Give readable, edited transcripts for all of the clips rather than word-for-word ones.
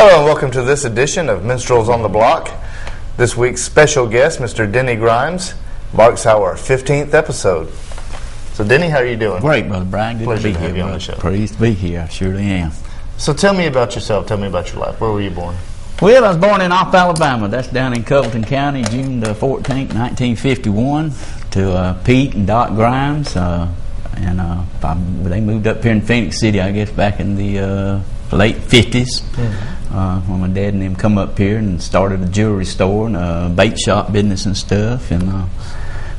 Hello and welcome to this edition of Minstrels on the Block. This week's special guest, Mr. Denny Grimes, marks our 15th episode. So Denny, how are you doing? Great, Brother Brian. Good Pleasure to be have here, you on brother. the show. Pleased to be here. I surely am. So tell me about yourself. Tell me about your life. Where were you born? Well, I was born in Opp, Alabama. That's down in Covington County, June the 14th, 1951, to Pete and Doc Grimes. They moved up here in Phoenix City, I guess, back in the late 50s. When my dad and them come up here and started a jewelry store and a bait shop business and stuff. And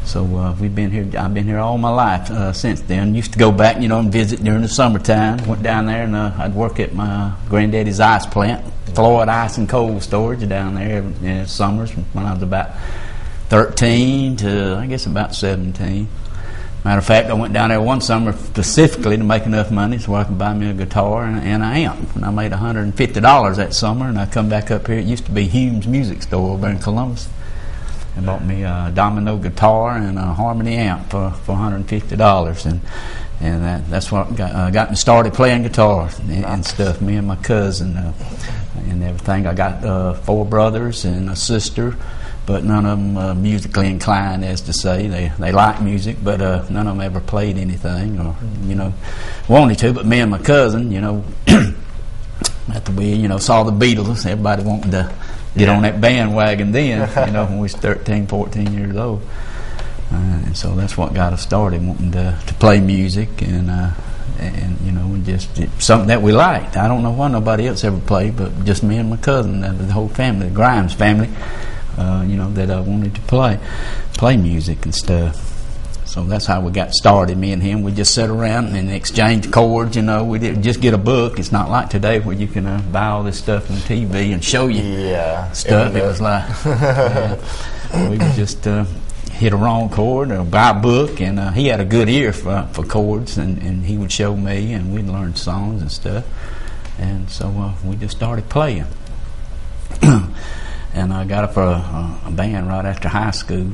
so we've been here. I've been here all my life since then. Used to go back, and visit during the summertime. Went down there and I'd work at my granddaddy's ice plant, Floyd Ice and Cold Storage down there in summers when I was about 13 to I guess about 17. Matter of fact, I went down there one summer specifically to make enough money so I could buy me a guitar and an amp. And I made $150 that summer, and I come back up here. It used to be Hume's Music Store over in Columbus, and bought me a Domino guitar and a Harmony amp for $150. And that's what got me started playing guitar and stuff. Me and my cousin and everything. I got 4 brothers and a sister, but none of them musically inclined, as to say. They like music, but none of them ever played anything or wanted to. But me and my cousin, after we saw the Beatles, everybody wanted to get on that bandwagon then, when we was 13, 14 years old. And so that's what got us started, wanting to play music and just something that we liked. I don't know why nobody else ever played, but just me and my cousin, the whole family, the Grimes family, that I wanted to play music and stuff. So that's how we got started. Me and him, we just sat around and exchanged chords. We didn't just get a book. It's not like today where you can buy all this stuff on TV and show you stuff. It was like we would just hit a wrong chord or buy a book, and he had a good ear for chords, and he would show me, and we'd learn songs and stuff. And so we just started playing. And I got up for a band right after high school.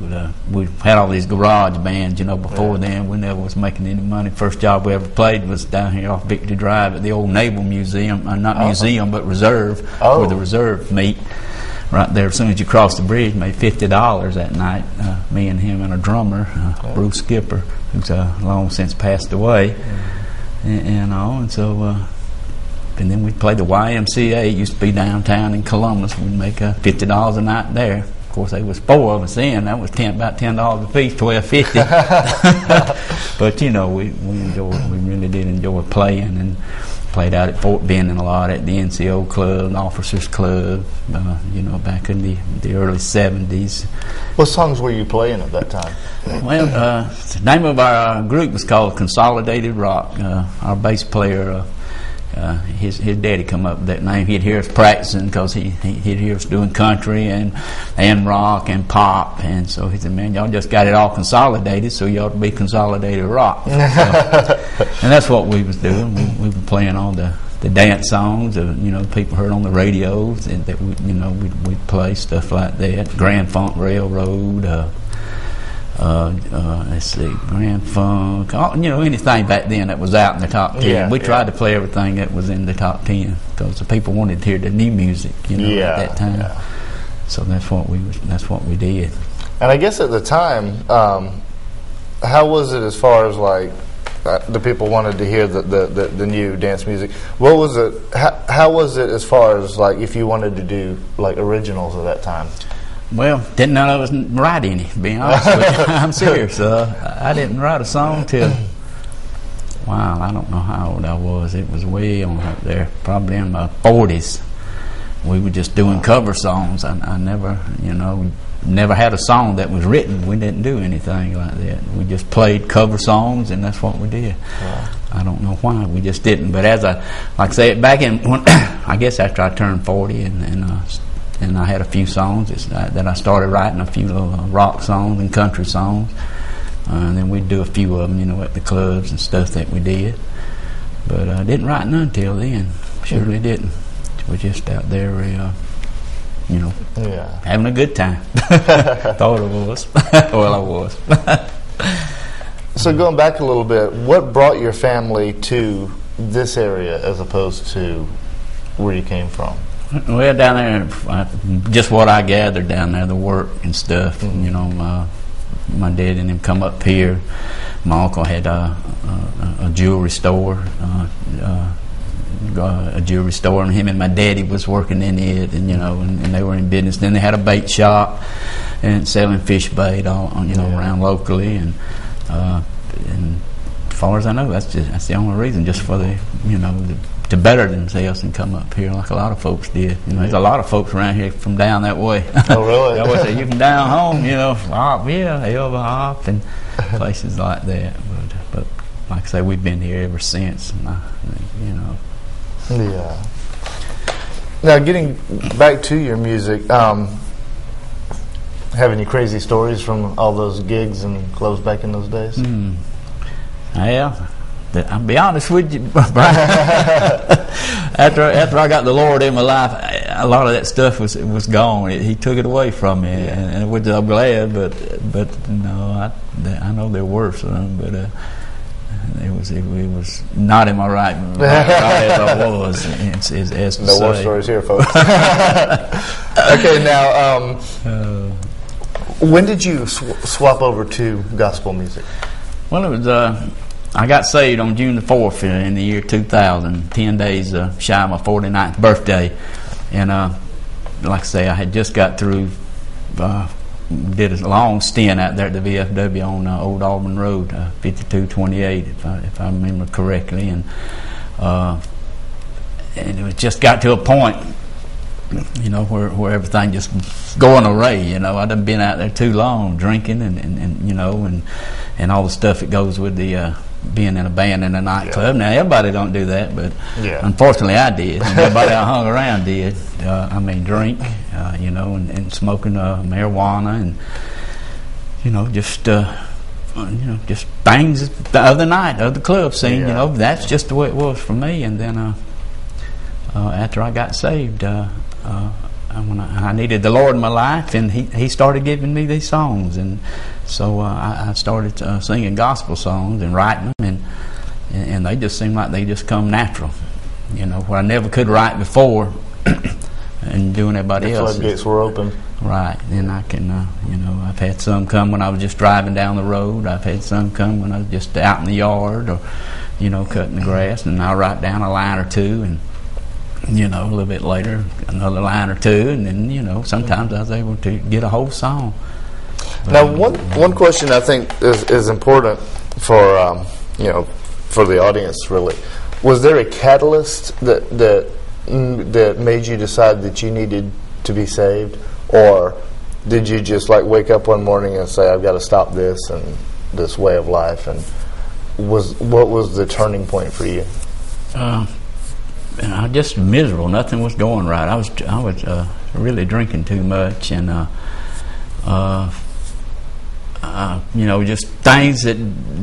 We had all these garage bands, before then. We never was making any money. First job we ever played was down here off Victory Drive at the old Naval Museum. Not museum, but reserve, where the reserve meet. Right there, as soon as you cross the bridge, made $50 that night. Me and him and a drummer, Bruce Skipper, who's long since passed away. And so... And then we'd play the YMCA. It used to be downtown in Columbus. We'd make $50 a night there. Of course, there was 4 of us in. That was about $10 a piece, $12.50. But we enjoyed. We really did enjoy playing, and played out at Fort Benning a lot, at the NCO Club, the Officers Club. Back in the early '70s. What songs were you playing at that time? Well, the name of our group was called Consolidated Rock. Our bass player. His daddy come up with that name. He'd hear us practicing because he'd hear us doing country and rock and pop, and so he said, "Man, y'all just got it all consolidated, so you ought to be Consolidated Rock." And that's what we was doing. We were playing all the dance songs of people heard on the radios, and that we'd play stuff like that. Grand Funk Railroad. Let's see, Grand Funk, anything back then that was out in the top 10. We tried to play everything that was in the top 10 because the people wanted to hear the new music, at that time. Yeah. So that's what we did. And I guess at the time, how was it as far as like the people wanted to hear the new dance music? What was it? How was it as far as like if you wanted to do like originals at that time? Well, none of us write any, to be honest with you. I'm serious. I didn't write a song till, I don't know how old I was. It was way on up there, probably in my 40s. We were just doing cover songs. I never had a song that was written. We didn't do anything like that. We just played cover songs, and that's what we did. Wow. I don't know why. We just didn't. But as back in, I guess after I turned 40 and I had a few songs that I started writing, a few little rock songs and country songs. And then we'd do a few of them, at the clubs and stuff that we did. But I didn't write none till then. Surely didn't. We're just out there, having a good time. Thought I was. Well, I was. So going back a little bit, what brought your family to this area as opposed to where you came from? Well, down there, just what I gathered down there, the work and stuff. You know, my dad and him come up here. My uncle had a jewelry store, and him and my daddy was working in it, and you know, and they were in business. Then they had a bait shop and selling fish bait, around locally, and as far as I know, that's the only reason, just for the, to better themselves and come up here like a lot of folks did. You know, there's a lot of folks around here from down that way. Oh, really? They always say, you from down home, Elba Hop and places like that. But like I say, we've been here ever since. And Yeah. Now, getting back to your music, have any crazy stories from all those gigs and clubs back in those days? Yeah. I'll be honest with you, Brian. after I got the Lord in my life, a lot of that stuff was gone. He took it away from me, and which I'm glad. But no, I know there were some, but it was not in my right as I was. As no war stories here, folks. Okay, now when did you swap over to gospel music? Well, it was. I got saved on June the 4th in the year 2000, 10 days shy of my 49th birthday. And like I say, I had just got through, did a long stint out there at the VFW on Old Auburn Road, 5228, if I remember correctly. And it was just got to a point, where everything just going awry. I'd done been out there too long, drinking and all the stuff that goes with the being in a band in a nightclub. Now everybody don't do that, but unfortunately I did. Everybody I hung around did. Drink, and smoking marijuana, and just things the other night of the club scene. That's just the way it was for me. And then after I got saved, I needed the Lord in my life, and He started giving me these songs, and so I started singing gospel songs and writing them, and they just seemed like they just come natural, where I never could write before, and doing everybody else. The floodgates were open. Right, and I can, I've had some come when I was just driving down the road. I've had some come when I was just out in the yard, or cutting the grass, and I'll write down a line or two, and a little bit later, another line or two, and then, sometimes I was able to get a whole song. Now, one question I think is important for, for the audience, really. Was there a catalyst that made you decide that you needed to be saved? Or did you just, wake up one morning and say, I've got to stop this and this way of life? And what was the turning point for you? I was just miserable. Nothing was going right. I was really drinking too much, and just things that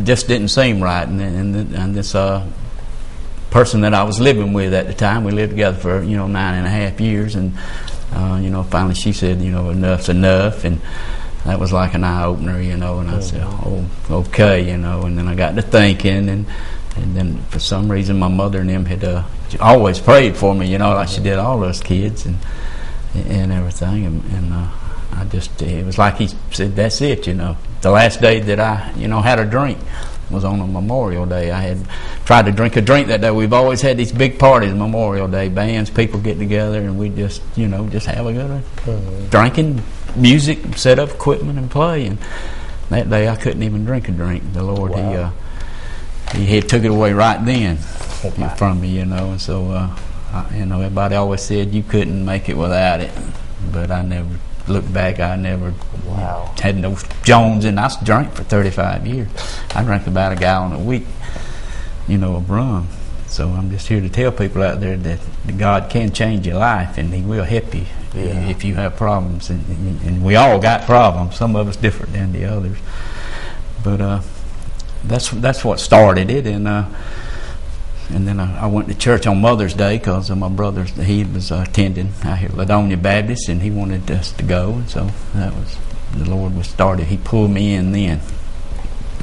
just didn't seem right. And this person that I was living with at the time, we lived together for 9.5 years, and finally she said, enough's enough, and that was like an eye opener, and I said, oh, okay, and then I got to thinking, and then for some reason my mother and them had always prayed for me, like she did all us kids and everything, and I just, it was like he said, that's it, The last day that I, had a drink was on a Memorial Day. I had tried to drink a drink that day. We've always had these big parties, Memorial Day, bands, people get together, and we just, just have a good drinking, music, set up equipment, and play. And that day I couldn't even drink a drink. The Lord, wow. He took it away right then from me, and so everybody always said you couldn't make it without it, but I never looked back. I never had no Jones, and I drank for 35 years. I drank about a gallon a week, of rum. So I'm just here to tell people out there that God can change your life, and He will help you if you have problems, and we all got problems. Some of us different than the others, but that's what started it, and then I went to church on Mother's Day because my brother, he was attending out here at Ladonia Baptist, and he wanted us to go, and so that was, the Lord was started. He pulled me in then.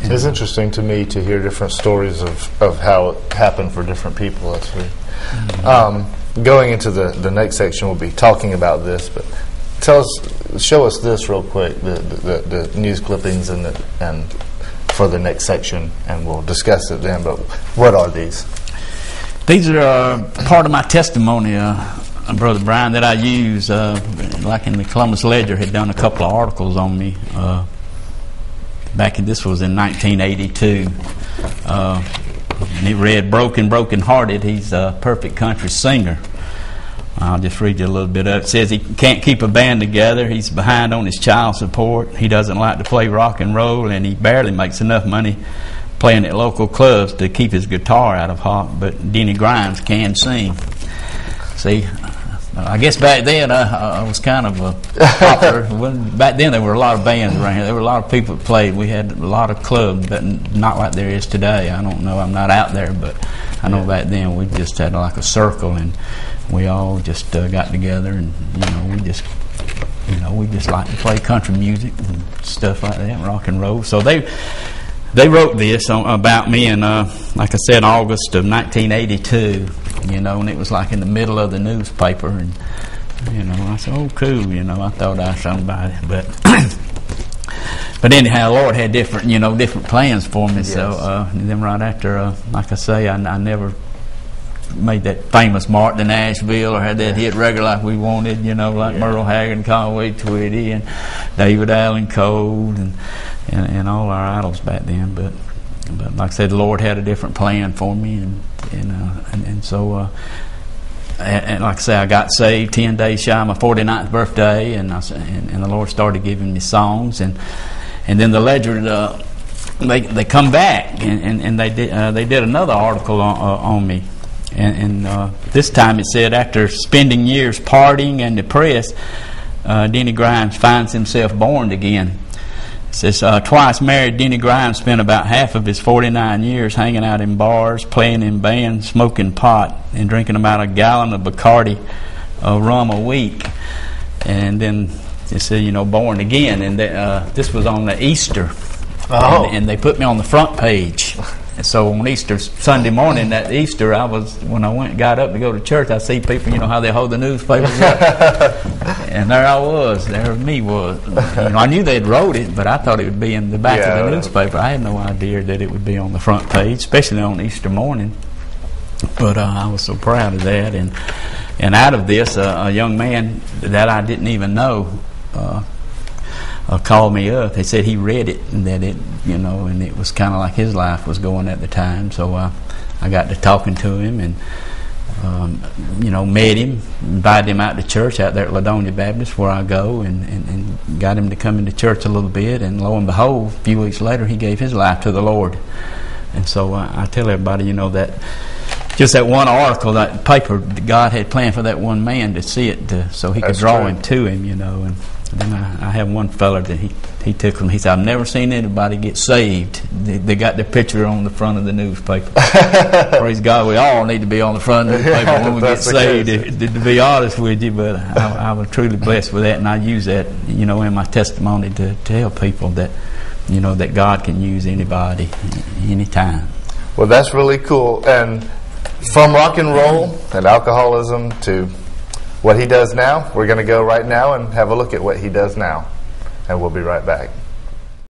And it's interesting to me to hear different stories of how it happened for different people. That's weird. going into the next section, we'll be talking about this, but show us this real quick, the news clippings and for the next section, and we'll discuss it then. But what are these? These are part of my testimony, Brother Brian, that I use. Like in the Columbus Ledger, had done a couple of articles on me. This was in 1982. And it read, "Broken Hearted, he's a perfect country singer." I'll just read you a little bit of it. It says he can't keep a band together. He's behind on his child support. He doesn't like to play rock and roll, and he barely makes enough money playing at local clubs to keep his guitar out of hock. But Denny Grimes can sing. See, I guess back then I was kind of popular. Back then there were a lot of bands around here. There were a lot of people that played. We had a lot of clubs, but not like there is today. I don't know. I'm not out there, but I know back then we just had like a circle, and we all just got together, and we just like to play country music and stuff like that, rock and roll. So they wrote this about me in, like I said, August of 1982. And it was like in the middle of the newspaper, and I said, "Oh, cool." I thought I was somebody, but but anyhow, the Lord had different plans for me. Yes. So and then right after, like I say, I never made that famous march to Nashville or had that hit record like we wanted, like Merle Haggard and Conway Twitty and David Allen Coe and all our idols back then. But like I said, the Lord had a different plan for me, and so and like I say, I got saved 10 days shy of my 49th birthday, and the Lord started giving me songs, and then the Ledger they come back and they did another article on me. And this time it said, after spending years partying and depressed, Denny Grimes finds himself born again. It says, twice married, Denny Grimes spent about half of his 49 years hanging out in bars, playing in bands, smoking pot, and drinking about a gallon of Bacardi rum a week. And then it said, born again. And this was on the Easter. Oh. And they put me on the front page. And so on Easter Sunday morning, that Easter, when I got up to go to church, I see people, how they hold the newspapers up. And there I was, there me was. I knew they'd wrote it, but I thought it would be in the back of the newspaper. I had no idea that it would be on the front page, especially on Easter morning. But I was so proud of that. And out of this, a young man that I didn't even know called me up. He said he read it, and that it, and it was kind of like his life was going at the time. So I got to talking to him, and met him, invited him out to church out there at Ladonia Baptist where I go, and got him to come into church a little bit. And lo and behold, a few weeks later, he gave his life to the Lord. And so I tell everybody, that just that one article, that paper, God had planned for that one man to see it, so he could draw him to him, And then I have one fella that he took him. He said, "I've never seen anybody get saved. They got their picture on the front of the newspaper." Praise God, we all need to be on the front of the newspaper when we get saved, to be honest with you. But I was truly blessed with that, and I use that, in my testimony to tell people that, that God can use anybody, anytime. Well, that's really cool. And from rock and roll and alcoholism to what he does now, we're going to go right now and have a look at what he does now. And we'll be right back.